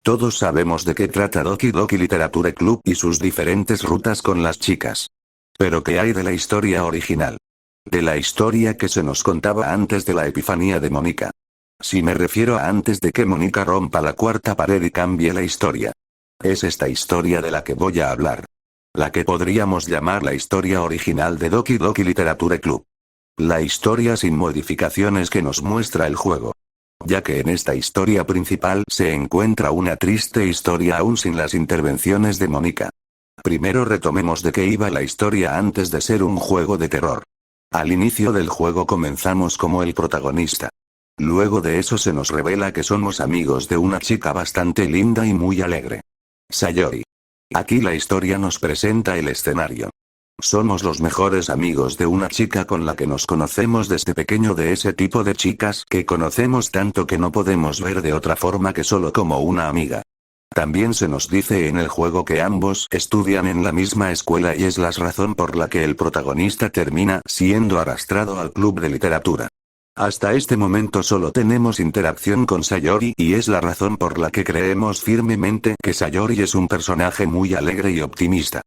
Todos sabemos de qué trata Doki Doki Literature Club y sus diferentes rutas con las chicas. Pero ¿qué hay de la historia original? De la historia que se nos contaba antes de la epifanía de Mónica. Si me refiero a antes de que Mónica rompa la cuarta pared y cambie la historia. Es esta historia de la que voy a hablar. La que podríamos llamar la historia original de Doki Doki Literature Club. La historia sin modificaciones que nos muestra el juego. Ya que en esta historia principal se encuentra una triste historia aún sin las intervenciones de Mónica. Primero retomemos de qué iba la historia antes de ser un juego de terror. Al inicio del juego comenzamos como el protagonista. Luego de eso se nos revela que somos amigos de una chica bastante linda y muy alegre. Sayori. Aquí la historia nos presenta el escenario. Somos los mejores amigos de una chica con la que nos conocemos desde pequeño, de ese tipo de chicas que conocemos tanto que no podemos ver de otra forma que solo como una amiga. También se nos dice en el juego que ambos estudian en la misma escuela y es la razón por la que el protagonista termina siendo arrastrado al club de literatura. Hasta este momento solo tenemos interacción con Sayori y es la razón por la que creemos firmemente que Sayori es un personaje muy alegre y optimista.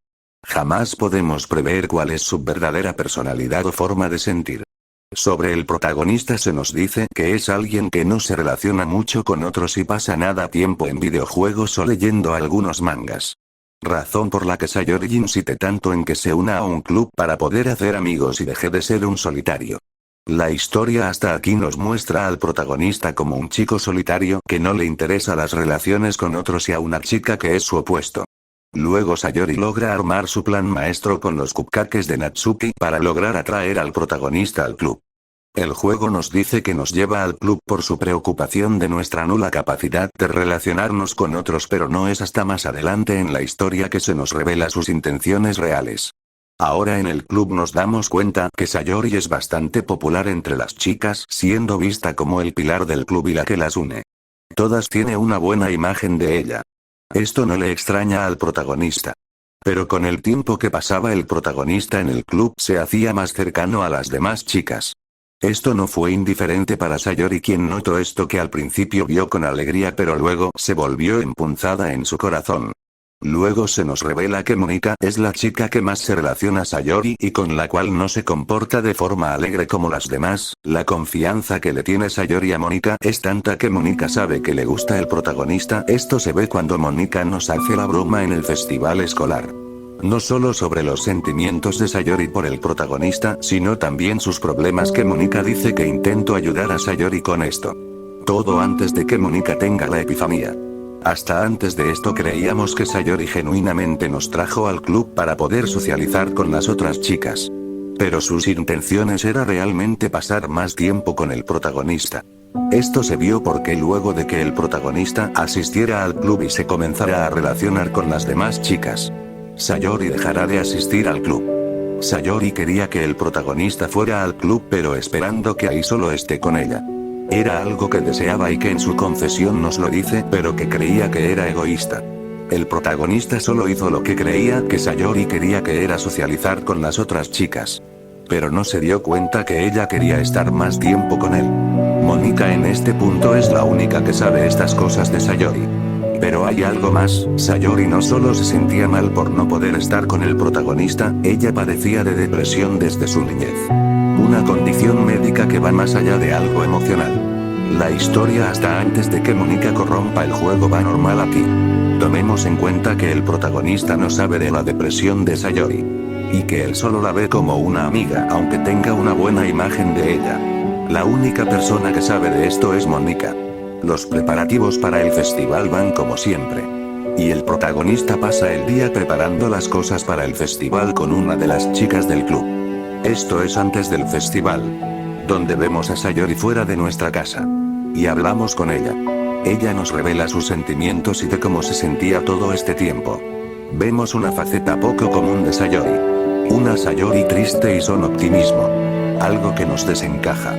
Jamás podemos prever cuál es su verdadera personalidad o forma de sentir. Sobre el protagonista se nos dice que es alguien que no se relaciona mucho con otros y pasa nada tiempo en videojuegos o leyendo algunos mangas. Razón por la que Sayori insiste tanto en que se una a un club para poder hacer amigos y deje de ser un solitario. La historia hasta aquí nos muestra al protagonista como un chico solitario que no le interesa las relaciones con otros y a una chica que es su opuesto. Luego Sayori logra armar su plan maestro con los cupcakes de Natsuki para lograr atraer al protagonista al club. El juego nos dice que nos lleva al club por su preocupación de nuestra nula capacidad de relacionarnos con otros, pero no es hasta más adelante en la historia que se nos revela sus intenciones reales. Ahora en el club nos damos cuenta que Sayori es bastante popular entre las chicas, siendo vista como el pilar del club y la que las une. Todas tienen una buena imagen de ella. Esto no le extraña al protagonista. Pero con el tiempo que pasaba el protagonista en el club se hacía más cercano a las demás chicas. Esto no fue indiferente para Sayori, quien notó esto que al principio vio con alegría pero luego se volvió empunzada en su corazón. Luego se nos revela que Mónica es la chica que más se relaciona a Sayori y con la cual no se comporta de forma alegre como las demás. La confianza que le tiene Sayori a Mónica es tanta que Mónica sabe que le gusta el protagonista. Esto se ve cuando Mónica nos hace la broma en el festival escolar. No solo sobre los sentimientos de Sayori por el protagonista, sino también sus problemas que Mónica dice que intentó ayudar a Sayori con esto. Todo antes de que Mónica tenga la epifanía. Hasta antes de esto creíamos que Sayori genuinamente nos trajo al club para poder socializar con las otras chicas. Pero sus intenciones era realmente pasar más tiempo con el protagonista. Esto se vio porque luego de que el protagonista asistiera al club y se comenzara a relacionar con las demás chicas, Sayori dejará de asistir al club. Sayori quería que el protagonista fuera al club pero esperando que ahí solo esté con ella. Era algo que deseaba y que en su confesión nos lo dice, pero que creía que era egoísta. El protagonista solo hizo lo que creía que Sayori quería, que era socializar con las otras chicas. Pero no se dio cuenta que ella quería estar más tiempo con él. Mónica en este punto es la única que sabe estas cosas de Sayori. Pero hay algo más, Sayori no solo se sentía mal por no poder estar con el protagonista, ella padecía de depresión desde su niñez. Una condición médica que va más allá de algo emocional. La historia hasta antes de que Mónica corrompa el juego va normal aquí. Tomemos en cuenta que el protagonista no sabe de la depresión de Sayori. Y que él solo la ve como una amiga aunque tenga una buena imagen de ella. La única persona que sabe de esto es Mónica. Los preparativos para el festival van como siempre. Y el protagonista pasa el día preparando las cosas para el festival con una de las chicas del club. Esto es antes del festival. Donde vemos a Sayori fuera de nuestra casa. Y hablamos con ella. Ella nos revela sus sentimientos y de cómo se sentía todo este tiempo. Vemos una faceta poco común de Sayori. Una Sayori triste y son optimismo. Algo que nos desencaja.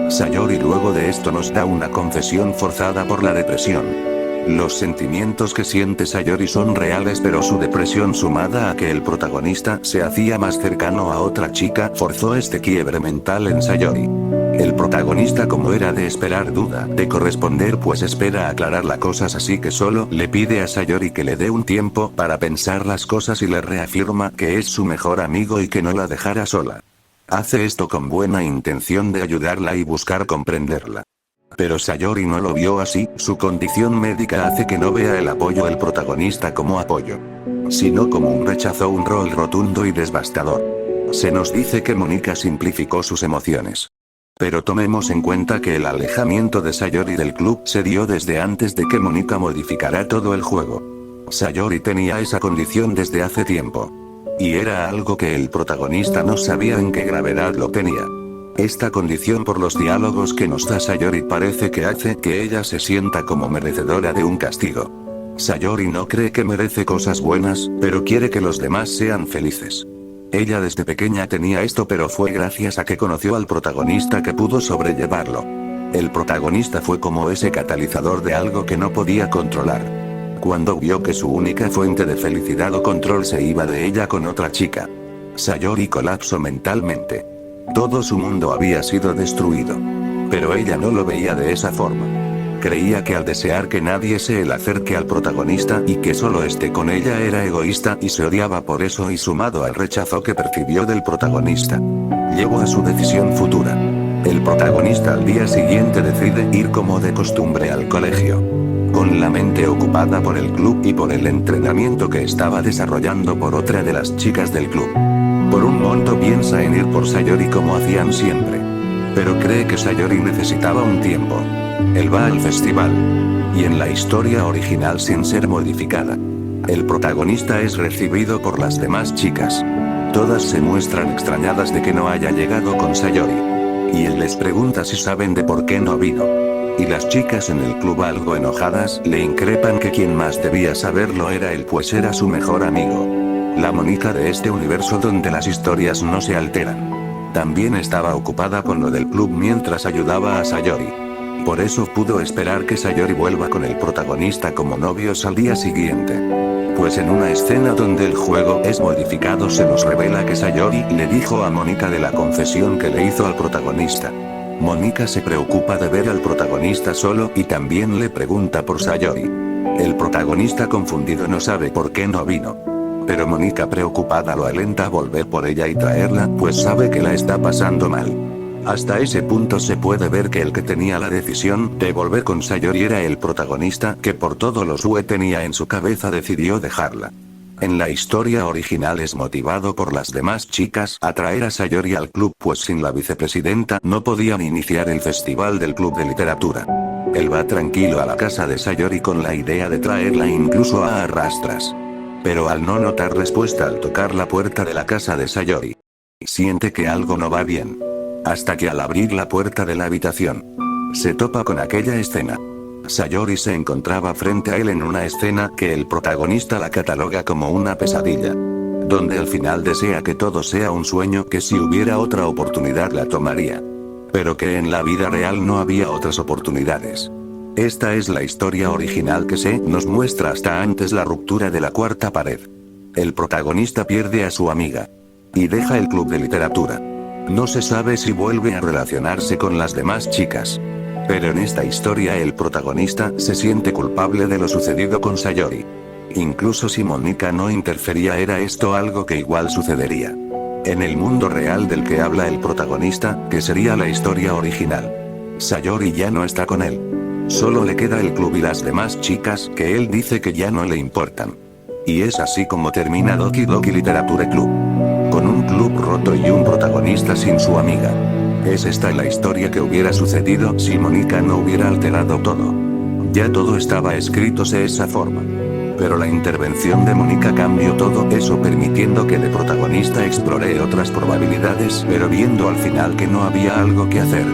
Sayori luego de esto nos da una confesión forzada por la depresión. Los sentimientos que siente Sayori son reales, pero su depresión sumada a que el protagonista se hacía más cercano a otra chica forzó este quiebre mental en Sayori. El protagonista, como era de esperar, duda de corresponder, pues espera aclarar las cosas, así que solo le pide a Sayori que le dé un tiempo para pensar las cosas y le reafirma que es su mejor amigo y que no la dejará sola. Hace esto con buena intención de ayudarla y buscar comprenderla. Pero Sayori no lo vio así, su condición médica hace que no vea el apoyo del protagonista como apoyo, sino como un rechazo, un rol rotundo y devastador. Se nos dice que Monika simplificó sus emociones. Pero tomemos en cuenta que el alejamiento de Sayori del club se dio desde antes de que Monika modificara todo el juego. Sayori tenía esa condición desde hace tiempo. Y era algo que el protagonista no sabía en qué gravedad lo tenía. Esta condición, por los diálogos que nos da Sayori, parece que hace que ella se sienta como merecedora de un castigo. Sayori no cree que merece cosas buenas, pero quiere que los demás sean felices. Ella desde pequeña tenía esto, pero fue gracias a que conoció al protagonista que pudo sobrellevarlo. El protagonista fue como ese catalizador de algo que no podía controlar. Cuando vio que su única fuente de felicidad o control se iba de ella con otra chica, Sayori colapsó mentalmente. Todo su mundo había sido destruido. Pero ella no lo veía de esa forma. Creía que al desear que nadie se le acerque al protagonista y que solo esté con ella era egoísta y se odiaba por eso, y sumado al rechazo que percibió del protagonista, llevó a su decisión futura. El protagonista al día siguiente decide ir como de costumbre al colegio, con la mente ocupada por el club y por el entrenamiento que estaba desarrollando por otra de las chicas del club. Por un momento piensa en ir por Sayori como hacían siempre. Pero cree que Sayori necesitaba un tiempo. Él va al festival. Y en la historia original, sin ser modificada, el protagonista es recibido por las demás chicas. Todas se muestran extrañadas de que no haya llegado con Sayori. Y él les pregunta si saben de por qué no vino. Y las chicas en el club, algo enojadas, le increpan que quien más debía saberlo era él, pues era su mejor amigo. La Monika de este universo donde las historias no se alteran. También estaba ocupada con lo del club mientras ayudaba a Sayori. Por eso pudo esperar que Sayori vuelva con el protagonista como novios al día siguiente. Pues en una escena donde el juego es modificado se nos revela que Sayori le dijo a Monika de la confesión que le hizo al protagonista. Monika se preocupa de ver al protagonista solo y también le pregunta por Sayori. El protagonista, confundido, no sabe por qué no vino. Pero Monika, preocupada, lo alenta a volver por ella y traerla, pues sabe que la está pasando mal. Hasta ese punto se puede ver que el que tenía la decisión de volver con Sayori era el protagonista, que por todo lo que tenía en su cabeza decidió dejarla. En la historia original es motivado por las demás chicas a traer a Sayori al club, pues sin la vicepresidenta no podían iniciar el festival del club de literatura. Él va tranquilo a la casa de Sayori con la idea de traerla incluso a arrastras. Pero al no notar respuesta al tocar la puerta de la casa de Sayori, siente que algo no va bien. Hasta que al abrir la puerta de la habitación, se topa con aquella escena. Sayori se encontraba frente a él en una escena que el protagonista la cataloga como una pesadilla, donde al final desea que todo sea un sueño, que si hubiera otra oportunidad la tomaría, pero que en la vida real no había otras oportunidades. Esta es la historia original que se nos muestra hasta antes la ruptura de la cuarta pared. El protagonista pierde a su amiga y deja el club de literatura. No se sabe si vuelve a relacionarse con las demás chicas. Pero en esta historia el protagonista se siente culpable de lo sucedido con Sayori. Incluso si Monika no interfería, era esto algo que igual sucedería. En el mundo real del que habla el protagonista, que sería la historia original, Sayori ya no está con él. Solo le queda el club y las demás chicas, que él dice que ya no le importan. Y es así como termina Doki Doki Literature Club. Con un club roto y un protagonista sin su amiga. Es esta la historia que hubiera sucedido si Monika no hubiera alterado todo. Ya todo estaba escrito de esa forma. Pero la intervención de Monika cambió todo eso, permitiendo que el protagonista explore otras probabilidades, pero viendo al final que no había algo que hacer.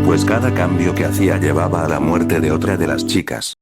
Pues cada cambio que hacía llevaba a la muerte de otra de las chicas.